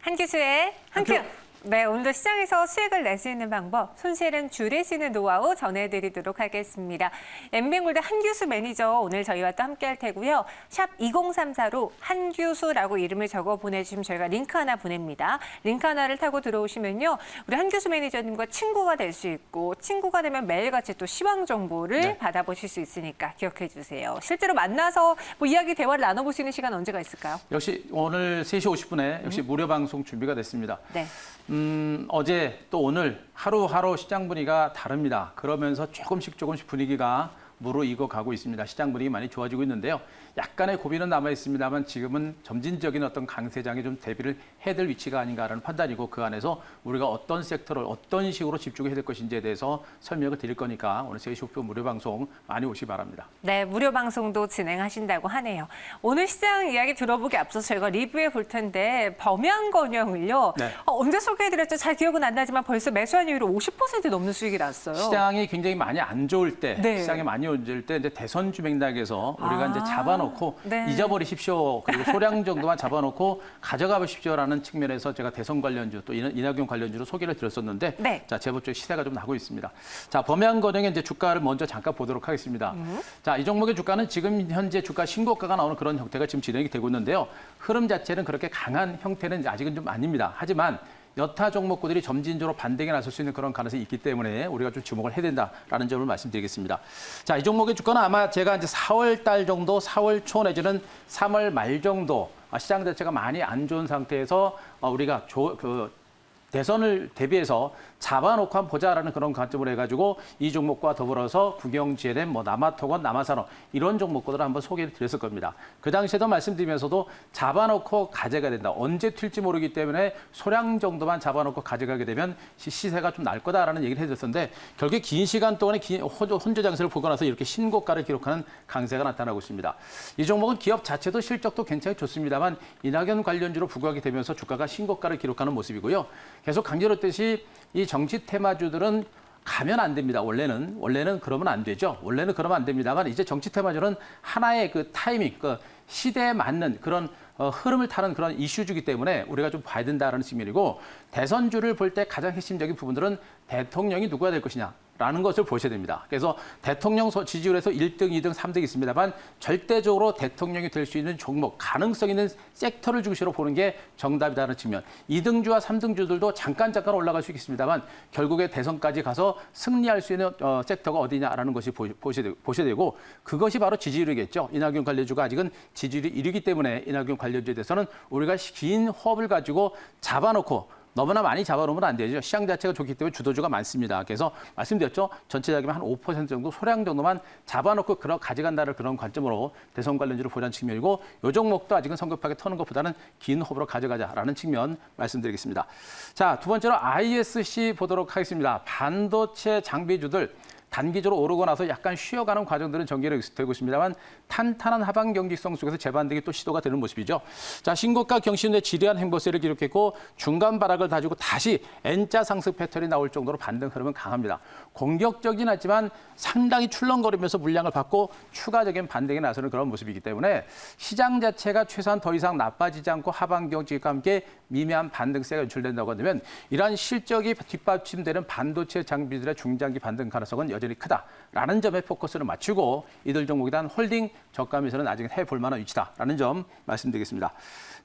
한기수의 한큐. 네, 오늘도 시장에서 수익을 낼 수 있는 방법, 손실은 줄일 수 있는 노하우 전해드리도록 하겠습니다. 엠뱅골드 한규수 매니저 오늘 저희와 또 함께할 테고요. 샵 2034로 한규수라고 이름을 적어 보내주시면 저희가 링크 하나 보냅니다. 링크 하나를 타고 들어오시면요. 우리 한규수 매니저님과 친구가 될 수 있고 친구가 되면 매일같이 또 시황 정보를 받아보실 수 있으니까 기억해 주세요. 실제로 만나서 뭐 이야기 대화를 나눠볼 수 있는 시간 언제가 있을까요? 역시 오늘 3시 50분에 역시 무료 방송 준비가 됐습니다. 네. 어제 또 오늘 하루하루 시장 분위기가 다릅니다. 그러면서 조금씩 분위기가 무르익어 가고 있습니다. 시장 분위기 많이 좋아지고 있는데요. 약간의 고민은 남아 있습니다만 지금은 점진적인 어떤 강세장에 좀 대비를 해야 될 위치가 아닌가라는 판단이고 그 안에서 우리가 어떤 섹터를 어떤 식으로 집중해야 될 것인지에 대해서 설명을 드릴 거니까 오늘 3시 5분 무료 방송 많이 오시기 바랍니다. 네, 무료 방송도 진행하신다고 하네요. 오늘 시장 이야기 들어보기 앞서서 저희가 리뷰해 볼 텐데 범양건영을요. 네. 언제 소개해드렸죠? 잘 기억은 안 나지만 벌써 매수한 이후로 50% 넘는 수익이 났어요. 시장이 굉장히 많이 안 좋을 때, 네. 시장이 많이 안 좋을 때 이제 대선 주맥락에서 우리가 이제 잡아놓고 네. 잊어버리십시오. 그리고 소량 정도만 잡아놓고 가져가 보십시오라는 측면에서 제가 대선 관련주 또 이낙연 관련주로 소개를 드렸었는데, 네. 자 제법적 시세가 좀 나고 있습니다. 자 범양건영의 이제 주가를 먼저 잠깐 보도록 하겠습니다. 자 이 종목의 주가는 지금 현재 주가 신고가가 나오는 그런 형태가 지금 진행이 되고 있는데요. 흐름 자체는 그렇게 강한 형태는 아직은 좀 아닙니다. 하지만 여타 종목군들이 점진적으로 반등에 나설 수 있는 그런 가능성이 있기 때문에 우리가 좀 주목을 해야 된다라는 점을 말씀드리겠습니다. 자, 이 종목의 주가는 아마 제가 이제 4월 달 정도, 4월 초 내지는 3월 말 정도 시장 자체가 많이 안 좋은 상태에서 우리가 대선을 대비해서 잡아놓고 한번 보자라는 그런 관점으로 해가지고 이 종목과 더불어서 국영-GLM, 남아토건, 남아산업 이런 종목들을 한번 소개를 드렸을 겁니다. 그 당시에도 말씀드리면서도 잡아놓고 가져가야 된다. 언제 튈지 모르기 때문에 소량 정도만 잡아놓고 가져가게 되면 시세가 좀 날 거다라는 얘기를 해줬었는데 결국에 긴 시간 동안의 혼조 장세를 보고 나서 이렇게 신고가를 기록하는 강세가 나타나고 있습니다. 이 종목은 기업 자체도 실적도 굉장히 좋습니다만 이낙연 관련주로 부각이 되면서 주가가 신고가를 기록하는 모습이고요. 계속 강조했듯이 이 정치 테마주들은 가면 안 됩니다. 원래는 그러면 안 되죠. 원래는 그러면 안 됩니다만 이제 정치 테마주는 하나의 그 타이밍, 그 시대에 맞는 그런 흐름을 타는 그런 이슈주기 때문에 우리가 좀 봐야 된다는 측면이고 대선주를 볼 때 가장 핵심적인 부분들은 대통령이 누구가 될 것이냐. 라는 것을 보셔야 됩니다. 그래서 대통령 지지율에서 1등, 2등, 3등 있습니다만 절대적으로 대통령이 될 수 있는 종목, 가능성 있는 섹터를 중시로 보는 게 정답이라는 측면. 2등주와 3등주들도 잠깐 올라갈 수 있겠습니다만 결국에 대선까지 가서 승리할 수 있는 섹터가 어디냐라는 것이 보셔야 되고 그것이 바로 지지율이겠죠. 이낙연 관련주가 아직은 지지율이 1위기 때문에 이낙연 관련주에 대해서는 우리가 긴 호흡을 가지고 잡아놓고 너무나 많이 잡아놓으면 안 되죠. 시장 자체가 좋기 때문에 주도주가 많습니다. 그래서 말씀드렸죠. 전체 자금의 한 5% 정도 소량 정도만 잡아놓고 가져간다는 그런 관점으로 대선 관련주를 보자는 측면이고 이 종목도 아직은 성급하게 터는 것보다는 긴 호흡으로 가져가자라는 측면 말씀드리겠습니다. 자, 두 번째로 ISC 보도록 하겠습니다. 반도체 장비주들 단기적으로 오르고 나서 약간 쉬어가는 과정들은 전개되고 있습니다만 탄탄한 하방 경직성 속에서 재반등이 또 시도가 되는 모습이죠. 자, 신고가 경신의 지리한 행보세를 기록했고 중간 바락을 다지고 다시 N자 상승 패턴이 나올 정도로 반등 흐름은 강합니다. 공격적이긴 하지만 상당히 출렁거리면서 물량을 받고 추가적인 반등에 나서는 그런 모습이기 때문에 시장 자체가 최소한 더 이상 나빠지지 않고 하방 경직과 함께 미미한 반등세가 연출된다고 한다면 이러한 실적이 뒷받침되는 반도체 장비들의 중장기 반등 가능성은 여전히 크다라는 점에 포커스를 맞추고 이들 종목에 대한 홀딩 저가에서는 아직 해볼 만한 위치다라는 점 말씀드리겠습니다.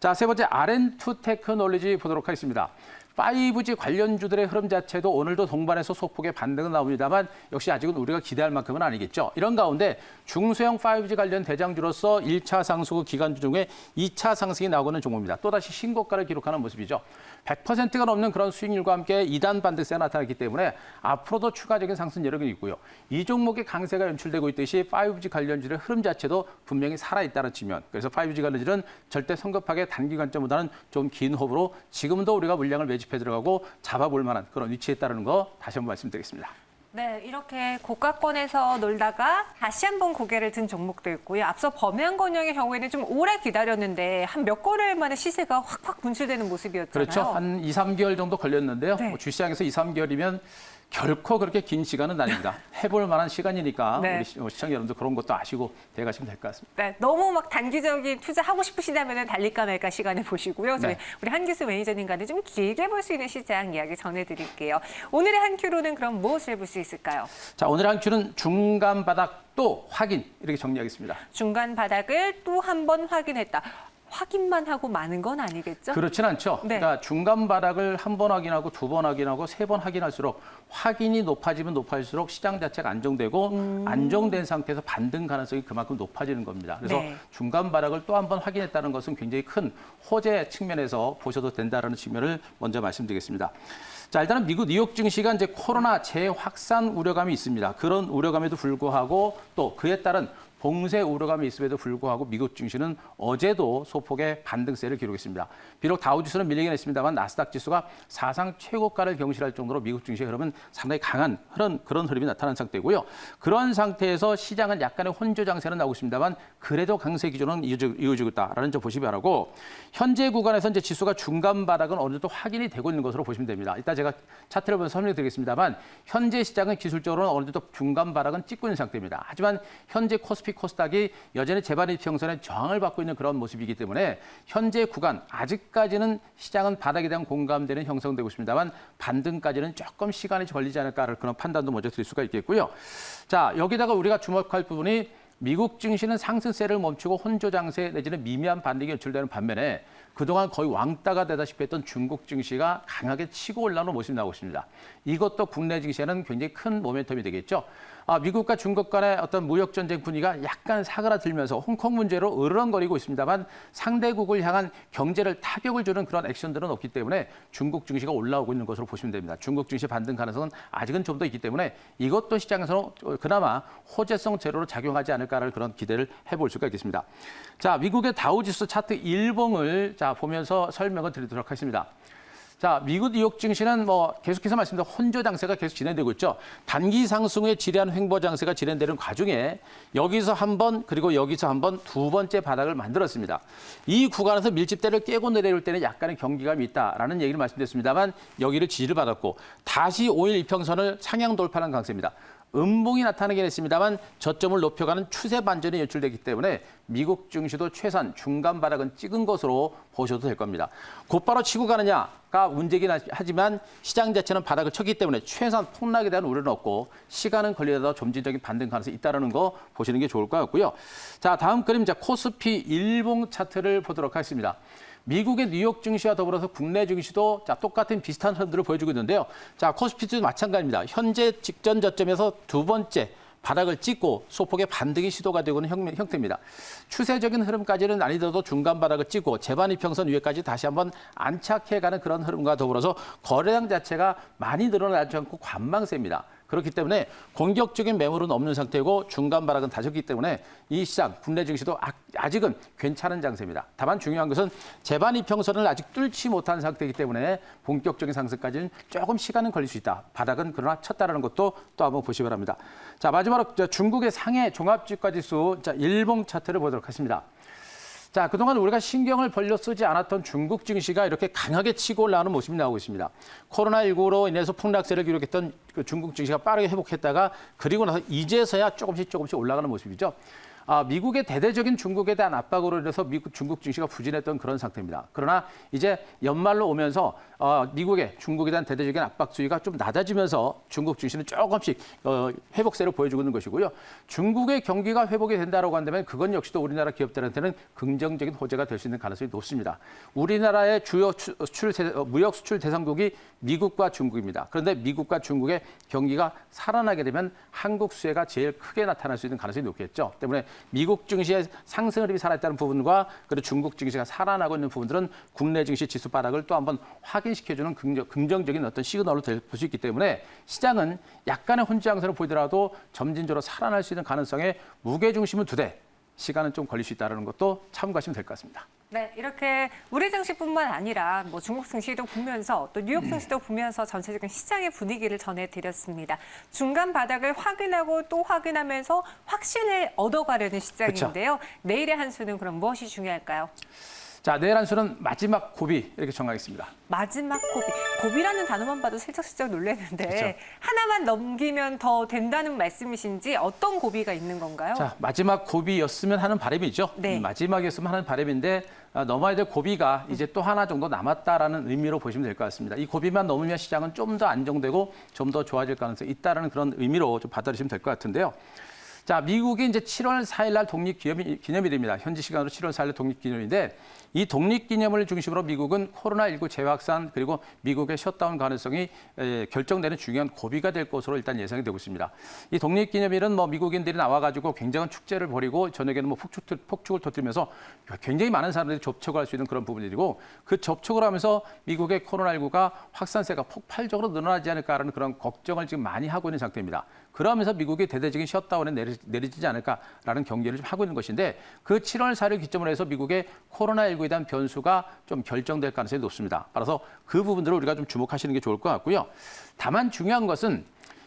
자, 세 번째 R&2 테크놀로지 보도록 하겠습니다. 5G 관련주들의 흐름 자체도 오늘도 동반해서 소폭의 반등은 나옵니다만 역시 아직은 우리가 기대할 만큼은 아니겠죠. 이런 가운데 중소형 5G 관련 대장주로서 1차 상승 기간주 중에 2차 상승이 나오는 종목입니다. 또다시 신고가를 기록하는 모습이죠. 100%가 넘는 그런 수익률과 함께 2단 반등세가 나타나기 때문에 앞으로도 추가적인 상승 여력이 있고요. 이 종목의 강세가 연출되고 있듯이 5G 관련주의 흐름 자체도 분명히 살아있다는 측면. 그래서 5G 관련주는 절대 성급하게 단기 관점보다는 좀 긴 호흡으로 지금도 우리가 물량을 매집해 들어가고 잡아볼 만한 그런 위치에 따르는 거 다시 한번 말씀드리겠습니다. 네, 이렇게 고가권에서 놀다가 다시 한번 고개를 든 종목도 있고요. 앞서 범양건영의 경우에는 좀 오래 기다렸는데 한 몇 거래일 만에 시세가 확확 분출되는 모습이었잖아요. 그렇죠. 한 2, 3개월 정도 걸렸는데요. 네. 주시장에서 2, 3개월이면 결코 그렇게 긴 시간은 아닙니다. 해볼 만한 시간이니까 네. 우리 시청자 여러분들 그런 것도 아시고 대가시면 될 것 같습니다. 네, 너무 막 단기적인 투자하고 싶으시다면 달릴까 말까 시간을 보시고요. 저희 네. 우리 한기수 매니저님과는 좀 길게 볼 수 있는 시장 이야기 전해드릴게요. 오늘의 한 큐로는 그럼 무엇을 볼 수 있을까요? 자, 오늘 한 큐는 중간 바닥 또 확인 이렇게 정리하겠습니다. 중간 바닥을 또 한 번 확인했다. 확인만 하고 마는 건 아니겠죠? 그렇진 않죠. 네. 그러니까 중간 바닥을 한 번 확인하고 두 번 확인하고 세 번 확인할수록 확인이 높아지면 높아질수록 시장 자체가 안정되고 안정된 상태에서 반등 가능성이 그만큼 높아지는 겁니다. 그래서 네. 중간 바닥을 또 한 번 확인했다는 것은 굉장히 큰 호재 측면에서 보셔도 된다는 측면을 먼저 말씀드리겠습니다. 자, 일단은 미국 뉴욕 증시가 이제 코로나 재확산 우려감이 있습니다. 그런 우려감에도 불구하고 또 그에 따른 봉쇄 우려감이 있음에도 불구하고 미국 증시는 어제도 소폭의 반등세를 기록했습니다. 비록 다우지수는 밀리긴 했습니다만 나스닥 지수가 사상 최고가를 경신할 정도로 미국 증시의 흐름은 상당히 강한 그런 흐름이 나타난 상태고요. 그런 상태에서 시장은 약간의 혼조 장세는 나오고 있습니다만 그래도 강세 기조는 이어지고 있다라는 점 보시기 바라고 현재 구간에서 이제 지수가 중간 바닥은 어느 정도 확인이 되고 있는 것으로 보시면 됩니다. 이따 제가 차트를 보면서 설명드리겠습니다만 현재 시장은 기술적으로는 어느 정도 중간 바닥은 찍고 있는 상태입니다. 하지만 현재 코스닥이 여전히 재반입 평선에 저항을 받고 있는 그런 모습이기 때문에 현재 구간 아직까지는 시장은 바닥에 대한 공감대는 형성되고 있습니다만 반등까지는 조금 시간이 걸리지 않을까 그런 판단도 먼저 드릴 수가 있겠고요. 자, 여기다가 우리가 주목할 부분이 미국 증시는 상승세를 멈추고 혼조 장세 내지는 미미한 반등이 연출되는 반면에 그동안 거의 왕따가 되다시피 했던 중국 증시가 강하게 치고 올라오는 모습이 나오고 있습니다. 이것도 국내 증시에는 굉장히 큰 모멘텀이 되겠죠. 미국과 중국 간의 어떤 무역 전쟁 분위기가 약간 사그라들면서 홍콩 문제로 으르렁거리고 있습니다만 상대국을 향한 경제를 타격을 주는 그런 액션들은 없기 때문에 중국 증시가 올라오고 있는 것으로 보시면 됩니다. 중국 증시 반등 가능성은 아직은 좀 더 있기 때문에 이것도 시장에서 그나마 호재성 제로로 작용하지 않을까라는 그런 기대를 해볼 수가 있겠습니다. 자, 미국의 다우지수 차트 일봉을 보면서 설명을 드리도록 하겠습니다. 자, 미국 뉴욕 증시는 계속해서 말씀드린 혼조 장세가 계속 진행되고 있죠. 단기 상승 후에 지리한 횡보 장세가 진행되는 과정에 여기서 한 번 그리고 여기서 한 번 두 번째 바닥을 만들었습니다. 이 구간에서 밀집대를 깨고 내려올 때는 약간의 경기감이 있다라는 얘기를 말씀드렸습니다만 여기를 지지를 받았고 다시 5일 이평선을 상향 돌파하는 강세입니다. 음봉이 나타나긴 했습니다만 저점을 높여가는 추세 반전이 연출되기 때문에 미국 증시도 최소한 중간 바닥은 찍은 것으로 보셔도 될 겁니다. 곧바로 치고 가느냐가 문제긴 하지만 시장 자체는 바닥을 쳤기 때문에 최소한 폭락에 대한 우려는 없고 시간은 걸리더라도 점진적인 반등 가능성이 있다는 거 보시는 게 좋을 것 같고요. 자, 다음 그림 코스피 일봉 차트를 보도록 하겠습니다. 미국의 뉴욕 증시와 더불어서 국내 증시도 똑같은 비슷한 흐름들을 보여주고 있는데요. 자, 코스피도 마찬가지입니다. 현재 직전 저점에서 두 번째 바닥을 찍고 소폭의 반등이 시도가 되고 있는 형태입니다. 추세적인 흐름까지는 아니더라도 중간 바닥을 찍고 재반입 평선 위에까지 다시 한번 안착해가는 그런 흐름과 더불어서 거래량 자체가 많이 늘어나지 않고 관망세입니다. 그렇기 때문에 공격적인 매물은 없는 상태고 중간 바닥은 다졌기 때문에 이 시장, 국내 증시도 아직은 괜찮은 장세입니다. 다만 중요한 것은 재반입 평선을 아직 뚫지 못한 상태이기 때문에 본격적인 상승까지는 조금 시간은 걸릴 수 있다. 바닥은 그러나 쳤다라는 것도 또 한번 보시기 바랍니다. 자, 마지막으로 중국의 상해 종합주가지수 일봉 차트를 보도록 하겠습니다. 자, 그동안 우리가 신경을 벌려 쓰지 않았던 중국 증시가 이렇게 강하게 치고 올라오는 모습이 나오고 있습니다. 코로나19로 인해서 폭락세를 기록했던 그 중국 증시가 빠르게 회복했다가 그리고 나서 이제서야 조금씩 올라가는 모습이죠. 미국의 대대적인 중국에 대한 압박으로 인해서 중국 증시가 부진했던 그런 상태입니다. 그러나 이제 연말로 오면서 미국의 중국에 대한 대대적인 압박 수위가 좀 낮아지면서 중국 증시는 조금씩 회복세를 보여주고 있는 것이고요. 중국의 경기가 회복이 된다고 한다면 그건 역시도 우리나라 기업들한테는 긍정적인 호재가 될 수 있는 가능성이 높습니다. 우리나라의 주요 무역 수출 대상국이 미국과 중국입니다. 그런데 미국과 중국의 경기가 살아나게 되면 한국 수혜가 제일 크게 나타날 수 있는 가능성이 높겠죠. 때문에 미국 증시의 상승 흐름이 살아있다는 부분과 그리고 중국 증시가 살아나고 있는 부분들은 국내 증시 지수 바닥을 또 한번 확인시켜주는 긍정적인 어떤 시그널로 볼 수 있기 때문에 시장은 약간의 혼재 양상을 보이더라도 점진적으로 살아날 수 있는 가능성에 무게중심은 2대, 시간은 좀 걸릴 수 있다는 것도 참고하시면 될 것 같습니다. 네, 이렇게 우리 증시뿐만 아니라 중국 증시도 보면서 또 뉴욕 증시도 보면서 전체적인 시장의 분위기를 전해드렸습니다. 중간 바닥을 확인하고 또 확인하면서 확신을 얻어가려는 시장인데요. 그렇죠. 내일의 한 수는 그럼 무엇이 중요할까요? 자, 내일 한 수는 마지막 고비 이렇게 정하겠습니다. 마지막 고비. 고비라는 단어만 봐도 슬쩍슬쩍 놀라는데 그렇죠. 하나만 넘기면 더 된다는 말씀이신지 어떤 고비가 있는 건가요? 자, 마지막 고비였으면 하는 바람이죠. 네. 마지막이었으면 하는 바람인데 넘어야 될 고비가 이제 또 하나 정도 남았다라는 의미로 보시면 될 것 같습니다. 이 고비만 넘으면 시장은 좀 더 안정되고 좀 더 좋아질 가능성이 있다는 그런 의미로 좀 받아들이시면 될 것 같은데요. 자, 미국이 이제 7월 4일 날 독립기념일입니다. 현지 시간으로 7월 4일 독립기념일인데 이 독립기념을 중심으로 미국은 코로나19 재확산 그리고 미국의 셧다운 가능성이 결정되는 중요한 고비가 될 것으로 일단 예상이 되고 있습니다. 이 독립기념일은 뭐 미국인들이 나와가지고 굉장한 축제를 벌이고 저녁에는 뭐 폭죽을 터뜨리면서 굉장히 많은 사람들이 접촉을 할 수 있는 그런 부분이고 그 접촉을 하면서 미국의 코로나19가 확산세가 폭발적으로 늘어나지 않을까라는 그런 걱정을 지금 많이 하고 있는 상태입니다. 그러면서 미국이 대대적인 셧다운에 내리지 않을까라는 경계를 좀 하고 있는 것인데 그 7월 4일 기점으로 해서 미국의 코로나19에 대한 변수가 좀 결정될 가능성이 높습니다. 따라서 그 부분들을 우리가 좀 주목하시는 게 좋을 것 같고요. 다만 중요한 것은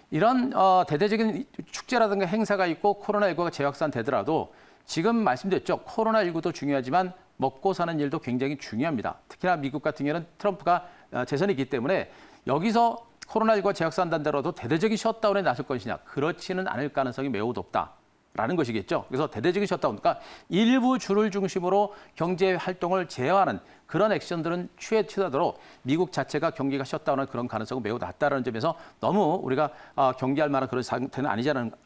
이런 대대적인 축제라든가 행사가 있고 코로나19가 재확산되더라도 지금 말씀드렸죠. 코로나19도 중요하지만 먹고 사는 일도 굉장히 중요합니다. 특히나 미국 같은 경우는 트럼프가 재선이 있기 때문에 여기서 코로나19가 재확산된다더라도 대대적인 셧다운에 나설 것이냐. 그렇지는 않을 가능성이 매우 높다라는 것이겠죠. 그래서 대대적인 셧다운, 그러니까 일부 주를 중심으로 경제 활동을 제어하는 그런 액션들은 취하더라도 미국 자체가 경기가 셧다운할 그런 가능성은 매우 낮다는 점에서 너무 우리가 경계할 만한 그런 상태는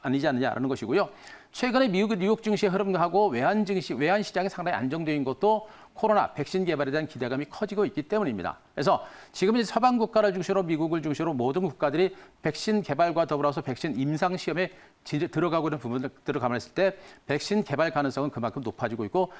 아니지 않느냐라는 것이고요. 최근에 미국 뉴욕 증시의 흐름하고 외환 시장이 상당히 안정적인 것도 코로나 백신 개발에 대한 기대감이 커지고 있기 때문입니다. 그래서 지금 이제 서방 국가를 중심으로 미국을 중심으로 모든 국가들이 백신 개발과 더불어서 백신 임상 시험에 들어가고 있는 부분들을 감안했을 때 백신 개발 가능성은 그만큼 높아지고 있고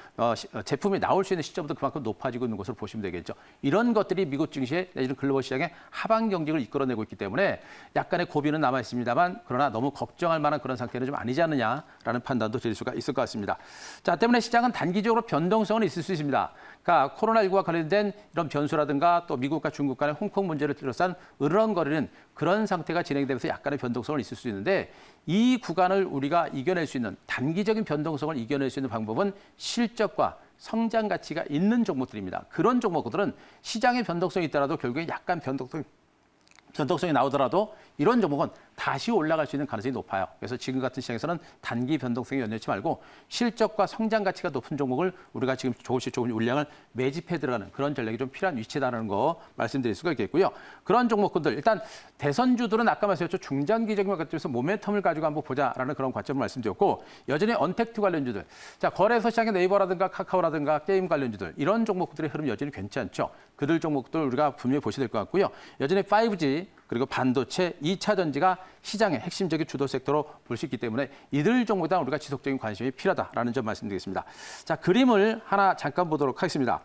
제품이 나올 수 있는 시점도 그만큼 높아지고 있는 것으로 보시면 되겠죠. 이런 것들이 미국 증시의 내지는 글로벌 시장의 하방 경직을 이끌어내고 있기 때문에 약간의 고비는 남아 있습니다만 그러나 너무 걱정할 만한 그런 상태는 좀 아니지 않느냐라는 판단도 드릴 수가 있을 것 같습니다. 자, 때문에 시장은 단기적으로 변동성은 있을 수 있습니다. 그러니까 코로나19와 관련된 이런 변수라든가 또 미국과 중국 간의 홍콩 문제를 둘러싼 으르렁거리는 그런 상태가 진행되면서 약간의 변동성은 있을 수 있는데 이 구간을 우리가 이겨낼 수 있는 단기적인 변동성을 이겨낼 수 있는 방법은 실적과 성장 가치가 있는 종목들입니다. 그런 종목들은 시장의 변동성이 있더라도 결국에 약간 변동성이 나오더라도 이런 종목은 다시 올라갈 수 있는 가능성이 높아요. 그래서 지금 같은 시장에서는 단기 변동성에 연연치 말고 실적과 성장 가치가 높은 종목을 우리가 지금 조금씩 물량을 매집해 들어가는 그런 전략이 좀 필요한 위치다라는 거 말씀드릴 수가 있겠고요. 그런 종목군들 일단 대선주들은 아까 말씀드렸죠. 중장기적인 관점에서 모멘텀을 가지고 한번 보자라는 그런 관점을 말씀드렸고 여전히 언택트 관련주들. 자, 거래소 시장의 네이버라든가 카카오라든가 게임 관련주들 이런 종목들의 흐름 여전히 괜찮죠. 그들 종목들 우리가 분명히 보셔야 될 것 같고요. 여전히 5G 그리고 반도체, 2차 전지가 시장의 핵심적인 주도 섹터로 볼 수 있기 때문에 이들 종목에 우리가 지속적인 관심이 필요하다라는 점 말씀드리겠습니다. 자, 그림을 하나 잠깐 보도록 하겠습니다.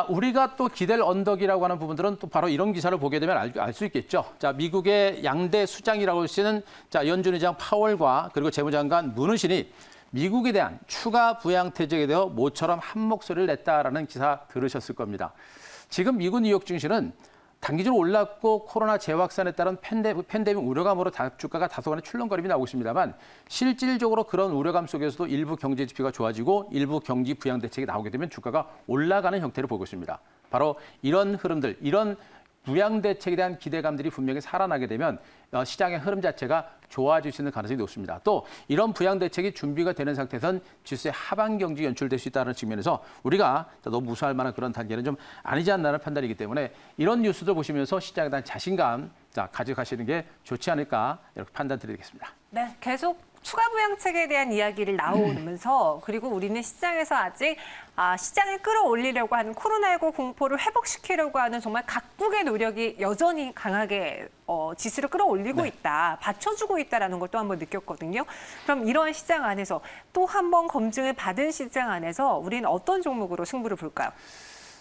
우리가 또 기댈 언덕이라고 하는 부분들은 또 바로 이런 기사를 보게 되면 알 수 있겠죠. 자, 미국의 양대 수장이라고 할 수 있는 연준 의장 파월과 그리고 재무장관 문우신이 미국에 대한 추가 부양 대책에 대해 모처럼 한 목소리를 냈다라는 기사 들으셨을 겁니다. 지금 미국 뉴욕 증시는 단기적으로 올랐고 코로나 재확산에 따른 팬데믹 우려감으로 주가가 다소간의 출렁거림이 나오고 있습니다만 실질적으로 그런 우려감 속에서도 일부 경제 지표가 좋아지고 일부 경기 부양 대책이 나오게 되면 주가가 올라가는 형태를 보고 있습니다. 바로 이런 흐름들, 이런 부양 대책에 대한 기대감들이 분명히 살아나게 되면 시장의 흐름 자체가 좋아질 수 있는 가능성이 높습니다. 또 이런 부양 대책이 준비가 되는 상태에선 지수의 하방 경직 연출될 수 있다는 측면에서 우리가 너무 무서워할 만한 그런 단계는 좀 아니지 않나라는 판단이기 때문에 이런 뉴스들 보시면서 시장에 대한 자신감 가져가시는 게 좋지 않을까 이렇게 판단 드리겠습니다. 네, 계속 추가 부양책에 대한 이야기를 나오면서 그리고 우리는 시장에서 아직 시장을 끌어올리려고 하는 코로나19 공포를 회복시키려고 하는 정말 각국의 노력이 여전히 강하게 지수를 끌어올리고 네. 있다, 받쳐주고 있다라는 걸 또 한번 느꼈거든요. 그럼 이런 시장 안에서 또 한 번 검증을 받은 시장 안에서 우리는 어떤 종목으로 승부를 볼까요?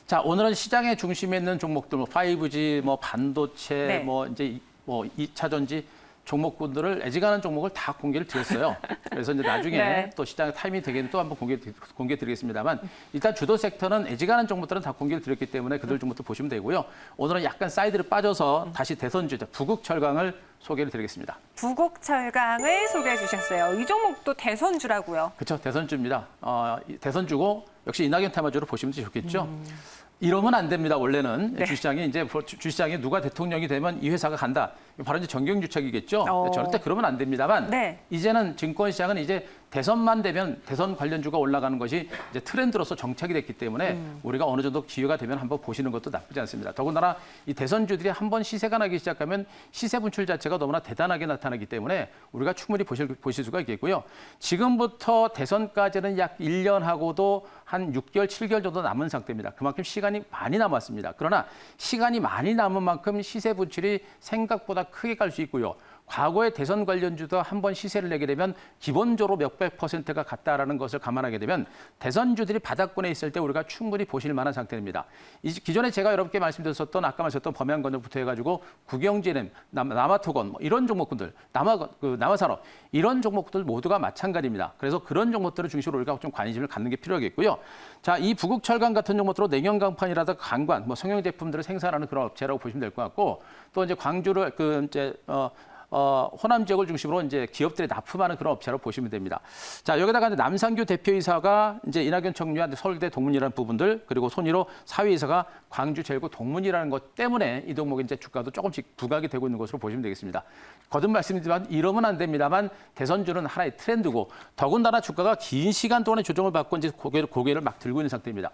자, 오늘은 시장의 중심에 있는 종목들, 5G, 반도체, 네. 이제 2차 전지 종목군들을 애지간한 종목을 다 공개를 드렸어요. 그래서 이제 나중에 네. 또 시장 타이밍이 되겠는 또 한번 공개 드리겠습니다만 일단 주도 섹터는 애지간한 종목들은 다 공개를 드렸기 때문에 그들 종목들 보시면 되고요. 오늘은 약간 사이드를 빠져서 다시 대선주자 부국철강을 소개를 드리겠습니다. 부국철강을 소개해 주셨어요. 이 종목도 대선주라고요. 그렇죠. 대선주입니다. 대선주고 역시 이낙연 테마주로 보시면 좋겠죠. 이러면 안 됩니다. 원래는 네. 주시장에 누가 대통령이 되면 이 회사가 간다. 바로 이제 정경유착이겠죠. 절대 그러면 안 됩니다만 네. 이제는 증권시장은 이제 대선만 되면 대선 관련주가 올라가는 것이 이제 트렌드로서 정착이 됐기 때문에 우리가 어느 정도 기회가 되면 한번 보시는 것도 나쁘지 않습니다. 더군다나 이 대선주들이 한번 시세가 나기 시작하면 시세 분출 자체가 너무나 대단하게 나타나기 때문에 우리가 충분히 보실 수가 있겠고요. 지금부터 대선까지는 약 1년하고도 한 6개월, 7개월 정도 남은 상태입니다. 그만큼 시간이 많이 남았습니다. 그러나 시간이 많이 남은 만큼 시세 분출이 생각보다 크게 갈 수 있고요. 과거의 대선 관련주도 한번 시세를 내게 되면 기본적으로 몇백 %가 갔다라는 것을 감안하게 되면 대선주들이 바닥권에 있을 때 우리가 충분히 보실 만한 상태입니다. 기존에 제가 여러분께 말씀드렸었던 아까 말씀드렸던 범양건조부터 해가지고 국영진엠, 남아토건 이런 종목군들, 남아산업 이런 종목들 모두가 마찬가지입니다. 그래서 그런 종목들을 중심으로 우리가 좀 관심을 갖는 게 필요하겠고요. 자, 이 부국철강 같은 종목들로 냉연강판이라든가 강관, 성형 제품들을 생산하는 그런 업체라고 보시면 될 것 같고 또 이제 광주를 호남 지역을 중심으로 이제 기업들이 납품하는 그런 업체라고 보시면 됩니다. 자, 여기다가 이제 남상규 대표이사가 이제 이낙연 총리와 서울대 동문이라는 부분들 그리고 손희로 사위이사가 광주 제일고 동문이라는 것 때문에 이 종목의 이제 주가도 조금씩 부각이 되고 있는 것으로 보시면 되겠습니다. 거듭 말씀드리지만 이러면 안 됩니다만 대선주는 하나의 트렌드고 더군다나 주가가 긴 시간 동안의 조정을 받고 이제 고개를 막 들고 있는 상태입니다.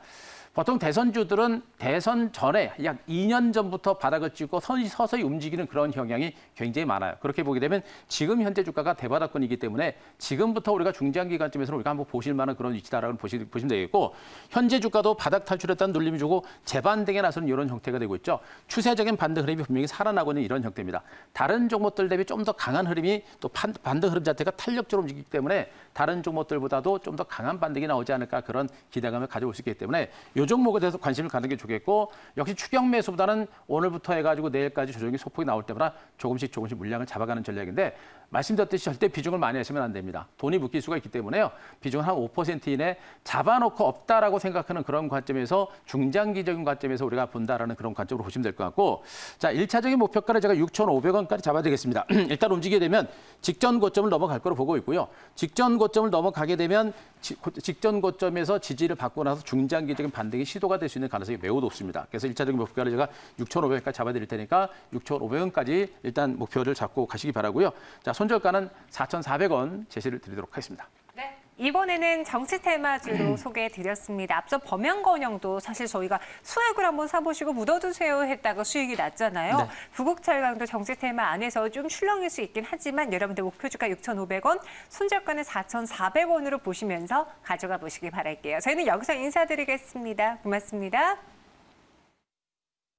보통 대선주들은 대선 전에 약 2년 전부터 바닥을 찍고 서서히 움직이는 그런 경향이 굉장히 많아요. 그렇게 보게 되면 지금 현재 주가가 대바닥권이기 때문에 지금부터 우리가 중장기간쯤에서 우리가 한번 보실 만한 그런 위치다라고 보시면 되겠고 현재 주가도 바닥 탈출했다는 눌림이 주고 재반등에 나서는 이런 형태가 되고 있죠. 추세적인 반등 흐름이 분명히 살아나고 있는 이런 형태입니다. 다른 종목들 대비 좀 더 강한 흐름이 또 반등 흐름 자체가 탄력적으로 움직이기 때문에 다른 종목들보다도 좀 더 강한 반등이 나오지 않을까 그런 기대감을 가져올 수 있기 때문에 이 종목에 대해서 관심을 갖는 게 좋겠고 역시 추경 매수보다는 오늘부터 해가지고 내일까지 조정이 소폭이 나올 때마다 조금씩 물량을 잡아가는 전략인데 말씀드렸듯이 절대 비중을 많이 하시면 안 됩니다. 돈이 묶일 수가 있기 때문에요. 비중은 한 5% 이내 잡아놓고 없다라고 생각하는 그런 관점에서 중장기적인 관점에서 우리가 본다라는 그런 관점으로 보시면 될 것 같고 자, 1차적인 목표가를 제가 6,500원까지 잡아야 되겠습니다. 일단 움직이게 되면 직전 고점을 넘어갈 거로 보고 있고요. 직전 고점을 넘어가게 되면 직전 고점에서 지지를 받고 나서 중장기적인 반등이 시도가 될 수 있는 가능성이 매우 높습니다. 그래서 1차적인 목표가를 제가 6,500원까지 잡아드릴 테니까 6,500원까지 일단 목표를 잡고 가시기 바라고요. 자, 손절가는 4,400원 제시를 드리도록 하겠습니다. 네. 이번에는 정치 테마주로 소개해드렸습니다. 앞서 범양건영도 사실 저희가 수액을 한번 사보시고 묻어두세요 했다가 수익이 났잖아요. 네. 부국철강도 정치 테마 안에서 좀 출렁일 수 있긴 하지만 여러분들 목표주가 6,500원, 손절가는 4,400원으로 보시면서 가져가 보시기 바랄게요. 저희는 여기서 인사드리겠습니다. 고맙습니다.